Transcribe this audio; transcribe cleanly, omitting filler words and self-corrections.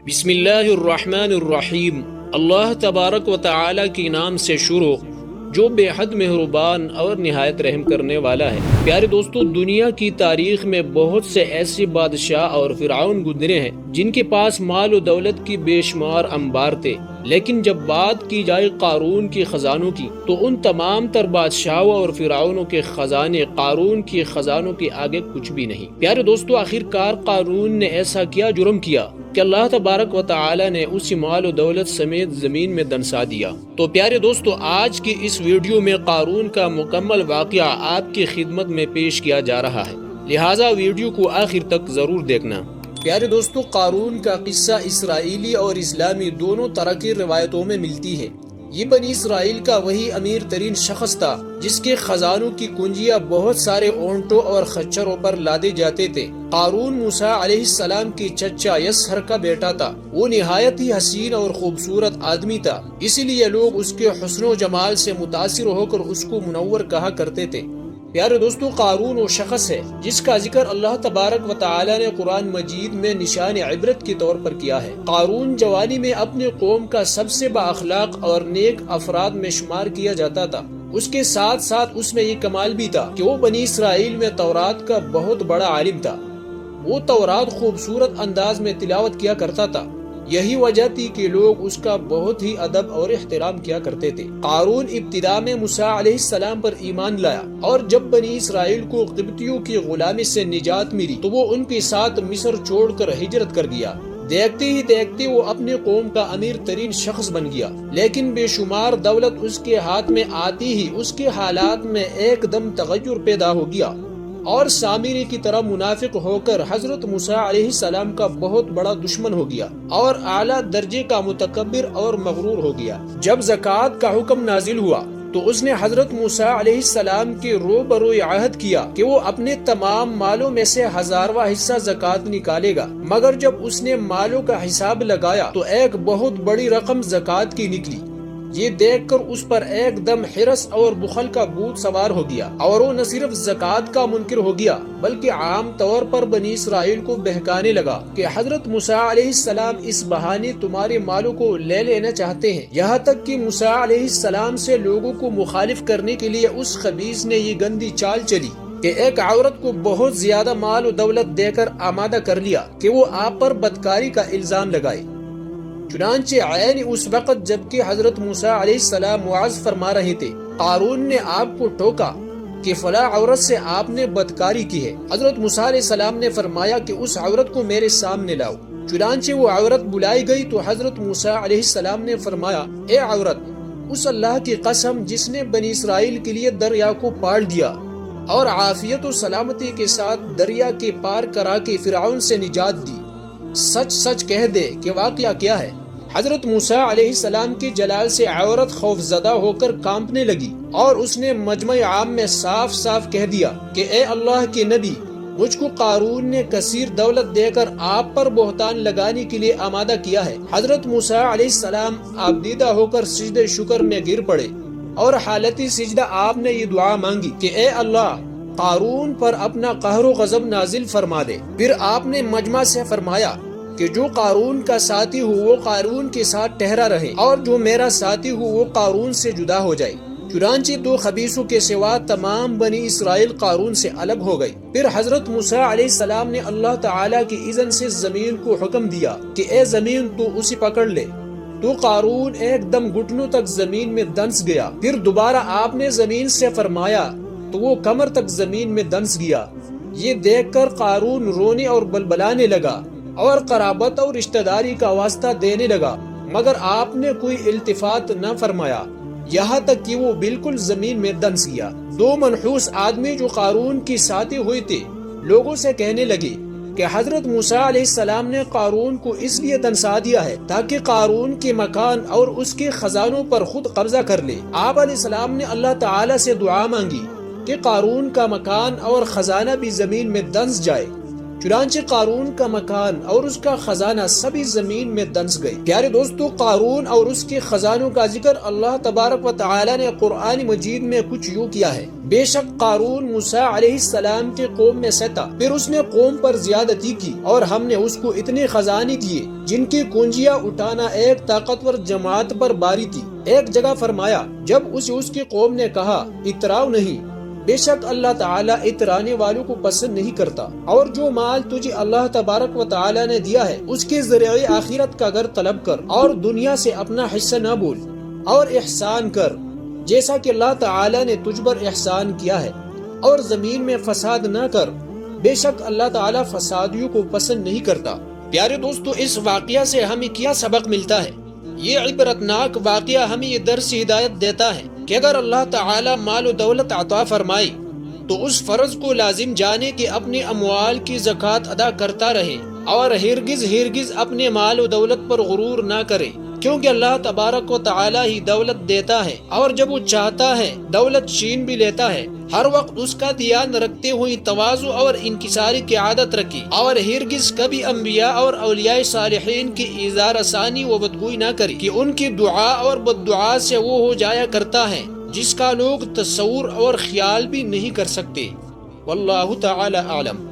بسم اللہ الرحمن الرحیم۔ اللہ تبارک و تعالی کے نام سے شروع جو بے حد مہربان اور نہایت رحم کرنے والا ہے۔ پیارے دوستو، دنیا کی تاریخ میں بہت سے ایسے بادشاہ اور فرعون گزرے ہیں جن کے پاس مال و دولت کی بے شمار انبار تھے، لیکن جب بات کی جائے قارون کے خزانوں کی تو ان تمام تر بادشاہوں اور فرعونوں کے خزانے قارون کے خزانوں کے آگے کچھ بھی نہیں۔ پیارے دوستو، آخر کار قارون نے ایسا کیا جرم کیا کہ اللہ تبارک و تعالی نے اسی مال و دولت سمیت زمین میں دنسا دیا؟ تو پیارے دوستو، آج کی اس ویڈیو میں قارون کا مکمل واقعہ آپ کی خدمت میں پیش کیا جا رہا ہے، لہٰذا ویڈیو کو آخر تک ضرور دیکھنا۔ پیارے دوستو، قارون کا قصہ اسرائیلی اور اسلامی دونوں طرح کی روایتوں میں ملتی ہے۔ یہ بنی اسرائیل کا وہی امیر ترین شخص تھا جس کے خزانوں کی کنجیاں بہت سارے اونٹوں اور خچروں پر لادے جاتے تھے۔ قارون موسیٰ علیہ السلام کی چچا یسہر کا بیٹا تھا۔ وہ نہایت ہی حسین اور خوبصورت آدمی تھا، اسی لیے لوگ اس کے حسن و جمال سے متاثر ہو کر اس کو منور کہا کرتے تھے۔ پیارے دوستو، قارون وہ شخص ہے جس کا ذکر اللہ تبارک و تعالی نے قرآن مجید میں نشان عبرت کے طور پر کیا ہے۔ قارون جوانی میں اپنے قوم کا سب سے با اخلاق اور نیک افراد میں شمار کیا جاتا تھا۔ اس کے ساتھ ساتھ اس میں یہ کمال بھی تھا کہ وہ بنی اسرائیل میں تورات کا بہت بڑا عالم تھا۔ وہ تورات خوبصورت انداز میں تلاوت کیا کرتا تھا، یہی وجہ تھی کہ لوگ اس کا بہت ہی ادب اور احترام کیا کرتے تھے۔ قارون ابتدا میں موسیٰ علیہ السلام پر ایمان لایا، اور جب بنی اسرائیل کو قبطیوں کی غلامی سے نجات ملی تو وہ ان کے ساتھ مصر چھوڑ کر ہجرت کر گیا۔ دیکھتے ہی دیکھتے وہ اپنے قوم کا امیر ترین شخص بن گیا، لیکن بے شمار دولت اس کے ہاتھ میں آتی ہی اس کے حالات میں ایک دم تغیر پیدا ہو گیا، اور سامری کی طرح منافق ہو کر حضرت موسیٰ علیہ السلام کا بہت بڑا دشمن ہو گیا اور اعلیٰ درجے کا متکبر اور مغرور ہو گیا۔ جب زکوٰۃ کا حکم نازل ہوا تو اس نے حضرت موسیٰ علیہ السلام کے روبرو عہد کیا کہ وہ اپنے تمام مالوں میں سے 1000واں حصہ زکوٰۃ نکالے گا، مگر جب اس نے مالوں کا حساب لگایا تو ایک بہت بڑی رقم زکوٰۃ کی نکلی۔ یہ دیکھ کر اس پر ایک دم حرص اور بخل کا بھوت سوار ہو گیا، اور وہ نہ صرف زکوٰۃ کا منکر ہو گیا بلکہ عام طور پر بنی اسرائیل کو بہکانے لگا کہ حضرت موسیٰ علیہ السلام اس بہانے تمہارے مالوں کو لے لینا چاہتے ہیں۔ یہاں تک کہ موسیٰ علیہ السلام سے لوگوں کو مخالف کرنے کے لیے اس خبیث نے یہ گندی چال چلی کہ ایک عورت کو بہت زیادہ مال و دولت دے کر آمادہ کر لیا کہ وہ آپ پر بدکاری کا الزام لگائے۔ چنانچہ عین اس وقت جبکہ حضرت موسیٰ علیہ السلام وعظ فرما رہے تھے، قارون نے آپ کو ٹوکا کہ فلاں عورت سے آپ نے بدکاری کی ہے۔ حضرت موسیٰ علیہ السلام نے فرمایا کہ اس عورت کو میرے سامنے لاؤ۔ چنانچہ وہ عورت بلائی گئی تو حضرت موسیٰ علیہ السلام نے فرمایا، اے عورت، اس اللہ کی قسم جس نے بنی اسرائیل کے لیے دریا کو پار دیا اور عافیت و سلامتی کے ساتھ دریا کے پار کرا کے فرعون سے نجات دی، سچ سچ کہہ دے کہ واقعہ کیا ہے۔ حضرت موسیٰ علیہ السلام کی جلال سے عورت خوف زدہ ہو کر کانپنے لگی، اور اس نے مجمع عام میں صاف صاف کہہ دیا کہ اے اللہ کے نبی، مجھ کو قارون نے کثیر دولت دے کر آپ پر بہتان لگانے کے لیے آمادہ کیا ہے۔ حضرت موسیٰ علیہ السلام آبدیدہ ہو کر سجدہ شکر میں گر پڑے، اور حالت سجدہ آپ نے یہ دعا مانگی کہ اے اللہ، قارون پر اپنا قہر و غضب نازل فرما دے۔ پھر آپ نے مجمع سے فرمایا کہ جو قارون کا ساتھی ہو وہ قارون کے ساتھ ٹھہرا رہے، اور جو میرا ساتھی ہو وہ قارون سے جدا ہو جائے۔ چنانچہ دو خبیثوں کے سوا تمام بنی اسرائیل قارون سے الگ ہو گئی۔ پھر حضرت موسیٰ علیہ السلام نے اللہ تعالیٰ کی اذن سے زمین کو حکم دیا کہ اے زمین، تو اسے پکڑ لے۔ تو قارون ایک دم گھٹنوں تک زمین میں دنس گیا۔ پھر دوبارہ آپ نے زمین سے فرمایا تو وہ کمر تک زمین میں دنس گیا۔ یہ دیکھ کر قارون رونے اور بلبلانے لگا اور قرابت اور رشتہ داری کا واسطہ دینے لگا، مگر آپ نے کوئی التفات نہ فرمایا، یہاں تک کہ وہ بالکل زمین میں دنس گیا۔ دو منحوس آدمی جو قارون کی ساتھی ہوئے تھے لوگوں سے کہنے لگے کہ حضرت موسیٰ علیہ السلام نے قارون کو اس لیے دنسا دیا ہے تاکہ قارون کے مکان اور اس کے خزانوں پر خود قبضہ کر لے۔ آپ علیہ السلام نے اللہ تعالیٰ سے دعا مانگی کہ قارون کا مکان اور خزانہ بھی زمین میں دنس جائے۔ چنانچہ قارون کا مکان اور اس کا خزانہ سبھی زمین میں دنس گئے۔ پیارے دوستو، قارون اور اس کے خزانوں کا ذکر اللہ تبارک و تعالی نے قرآن مجید میں کچھ یوں کیا ہے: بے شک قارون موسیٰ علیہ السلام کے قوم میں سے تھا، پھر اس نے قوم پر زیادتی کی اور ہم نے اس کو اتنے خزانے دیے جن کی کنجیاں اٹھانا ایک طاقتور جماعت پر باری تھی۔ ایک جگہ فرمایا، جب اس کی قوم نے کہا اتراؤ نہیں، بے شک اللہ تعالیٰ اترانے والوں کو پسند نہیں کرتا، اور جو مال تجھے اللہ تبارک و تعالیٰ نے دیا ہے اس کے ذریعے آخرت کا گھر طلب کر اور دنیا سے اپنا حصہ نہ بھول، اور احسان کر جیسا کہ اللہ تعالیٰ نے تجھ پر احسان کیا ہے، اور زمین میں فساد نہ کر، بے شک اللہ تعالیٰ فسادیوں کو پسند نہیں کرتا۔ پیارے دوستو، اس واقعہ سے ہمیں کیا سبق ملتا ہے؟ یہ عبرتناک واقعہ ہمیں یہ درس ہدایت دیتا ہے کہ اگر اللہ تعالیٰ مال و دولت عطا فرمائے تو اس فرض کو لازم جانے کہ اپنے اموال کی زکوٰۃ ادا کرتا رہے، اور ہرگز اپنے مال و دولت پر غرور نہ کرے، کیونکہ اللہ تبارک و تعالیٰ ہی دولت دیتا ہے، اور جب وہ چاہتا ہے دولت چھین بھی لیتا ہے۔ ہر وقت اس کا دھیان رکھتے ہوئے تواضع اور انکساری کی عادت رکھی، اور ہرگز کبھی انبیاء اور اولیاء صالحین کی ایذا رسانی و بدگوئی نہ کری کہ ان کی دعا اور بددعا سے وہ ہو جایا کرتا ہے جس کا لوگ تصور اور خیال بھی نہیں کر سکتے۔ واللہ تعالی اعلم۔